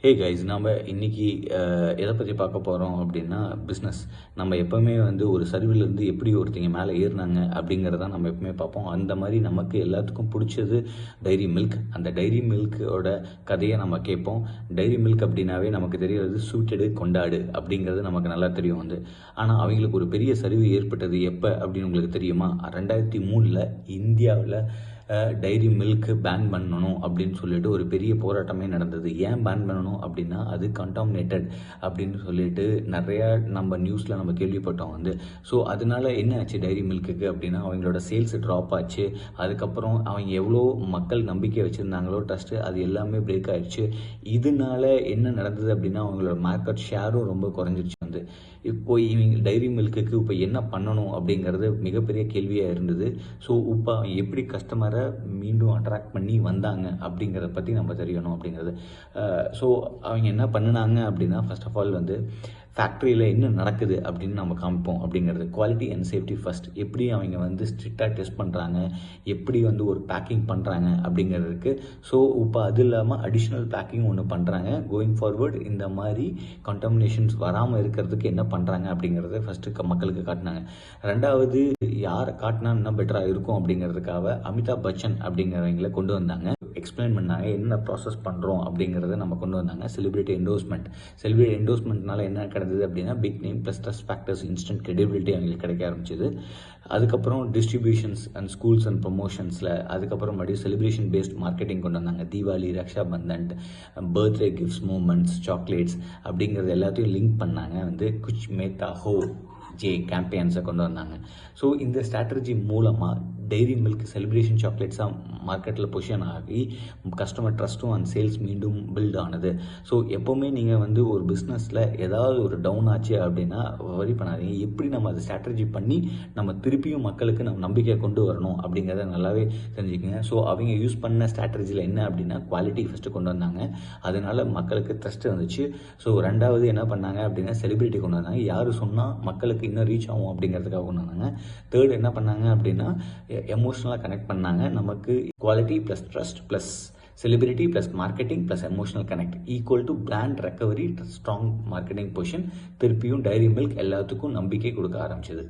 Hey guys, நம்ம இன்னைக்கு எதை பற்றி பார்க்க போகிறோம் அப்படின்னா பிஸ்னஸ். நம்ம எப்போவுமே வந்து ஒரு சரிவிலேருந்து எப்படி ஒருத்தங்க மேலே ஏறினாங்க அப்படிங்கிறத நம்ம எப்பவுமே பார்ப்போம். அந்த மாதிரி நமக்கு எல்லாத்துக்கும் பிடிச்சது டைரி மில்க். அந்த டைரி மில்கோட கதையை நம்ம கேட்போம். டைரி மில்க் அப்படின்னாவே நமக்கு தெரியறது சூட்டடு கொண்டாடு அப்படிங்கிறது நமக்கு நல்லா தெரியும் வந்து. ஆனால் அவங்களுக்கு ஒரு பெரிய சரிவு ஏற்பட்டது எப்போ அப்படின்னு உங்களுக்கு தெரியுமா? 2003 இந்தியாவில் டைரி மில்க் பேன் பண்ணணும் அப்படின்னு சொல்லிட்டு ஒரு பெரிய போராட்டமே நடந்தது. ஏன் பேன் பண்ணணும் அப்படின்னா அது கண்டாமினேட்டட் அப்படின்னு சொல்லிட்டு நிறையா நம்ம நியூஸில் நம்ம கேள்விப்பட்டோம் வந்து. ஸோ அதனால என்ன ஆச்சு டைரி மில்க்குக்கு அப்படின்னா அவங்களோட சேல்ஸ் ட்ராப் ஆச்சு. அதுக்கப்புறம் அவங்க எவ்வளோ மக்கள் நம்பிக்கை வச்சுருந்தாங்களோ ட்ரஸ்ட்டு, அது எல்லாமே பிரேக் ஆயிடுச்சு. இதனால என்ன நடந்தது அப்படின்னா அவங்களோட மார்க்கெட் ஷேரும் ரொம்ப குறைஞ்சிருச்சு வந்து. இப்போ இவங்க டைரி மில்க்குக்கு இப்போ என்ன பண்ணணும் அப்படிங்கிறது மிகப்பெரிய கேள்வியாக இருந்தது. ஸோ இப்போ அவங்க எப்படி கஸ்டமரை மீண்டும் அட்ராக்ட் பண்ணி வந்தாங்க அப்படிங்கிறத பற்றி நம்ம தெரியணும் அப்படிங்கிறது. ஸோ அவங்க என்ன பண்ணினாங்க அப்படின்னா ஃபர்ஸ்ட் ஆஃப் ஆல் வந்து ஃபேக்ட்ரியில் என்ன நடக்குது அப்படின்னு நம்ம காமிப்போம் அப்படிங்கிறது. Quality and safety first. எப்படி அவங்க வந்து ஸ்ட்ரிக்டாக டெஸ்ட் பண்ணுறாங்க, எப்படி வந்து ஒரு பேக்கிங் பண்ணுறாங்க அப்படிங்கிறதுக்கு. ஸோ இப்போ அது இல்லாமல் அடிஷ்னல் பேக்கிங் ஒன்று பண்ணுறாங்க. கோயிங் ஃபார்வர்ட் இந்த மாதிரி கண்டாமினேஷன்ஸ் வராமல் இருக்கிறதுக்கு என்ன பண்ணுறாங்க அப்படிங்கிறத ஃபஸ்ட்டு மக்களுக்கு காட்டினாங்க. ரெண்டாவது, யாரை காட்டினா இன்னும் பெட்டராக இருக்கும் அப்படிங்கிறதுக்காக அமிதாப் பச்சன் அப்படிங்கிறவங்கள கொண்டு வந்தாங்க. எக்ஸ்பிளைன் பண்ணாங்க என்ன ப்ராசஸ் பண்ணுறோம் அப்படிங்கிறத நம்ம கொண்டு வந்தாங்க. செலிபிரிட்டி என்டோஸ்மெண்ட்னால என்ன கிடைச்சது அப்படின்னா big name plus trust factors, instant credibility அவங்களுக்கு கிடைக்க ஆரம்பிச்சது. அதுக்கப்புறம் டிஸ்ட்ரிபியூஷன்ஸ் அண்ட் ஸ்கூல்ஸ் அண்ட் ப்ரொமோஷன்ஸில் அதுக்கப்புறம் மறுபடியும் செலிப்ரேஷன் பேஸ்ட் மார்க்கெட்டிங் கொண்டு வந்தாங்க. Deepavali, Raksha Bandhan, birthday gifts, moments, chocolates அப்படிங்கிறது எல்லாத்தையும் லிங்க் பண்ணாங்க வந்து. குச் மேத்தா ஹோ ஜே கேம்பெயின்ஸை கொண்டு வந்தாங்க. ஸோ இந்த ஸ்ட்ராட்டஜி மூலமாக டைரி மில்க் செலிப்ரேஷன் சாக்லேட்ஸாக மார்க்கெட்டில் பொசிஷன் ஆகி கஸ்டமர் ட்ரஸ்ட்டும் அண்ட் சேல்ஸ் மீண்டும் பில்ட் ஆனது. ஸோ எப்போவுமே நீங்கள் வந்து ஒரு பிஸ்னஸில் ஏதாவது ஒரு டவுன் ஆச்சு அப்படின்னா வரி பண்ணாதீங்க. எப்படி நம்ம அதை ஸ்ட்ராட்டஜி பண்ணி நம்ம திருப்பியும் மக்களுக்கு நம்ம நம்பிக்கை கொண்டு வரணும் அப்படிங்கிறத நல்லாவே தெரிஞ்சுக்கங்க. ஸோ அவங்க யூஸ் பண்ண ஸ்ட்ராட்டஜியில் என்ன அப்படின்னா குவாலிட்டி ஃபஸ்ட்டு கொண்டு வந்தாங்க. அதனால மக்களுக்கு ட்ரஸ்ட் வந்துச்சு. ஸோ ரெண்டாவது என்ன பண்ணாங்க அப்படின்னா செலிபிரிட்டி கொண்டு வந்தாங்க. யார் சொன்னால் மக்களுக்கு இன்னும் ரீச் ஆகும் அப்படிங்கிறதுக்காக கொண்டு வந்தாங்க. தேர்ட் என்ன பண்ணாங்க அப்படின்னா எமோஷனலாக கனெக்ட் பண்ணாங்க. நமக்கு quality plus trust plus celebrity plus marketing plus emotional connect equal to brand recovery, strong marketing position. திருப்பியும் டைரி மில்க் எல்லாத்துக்கும் நம்பிக்கை கொடுக்க ஆரம்பிச்சது.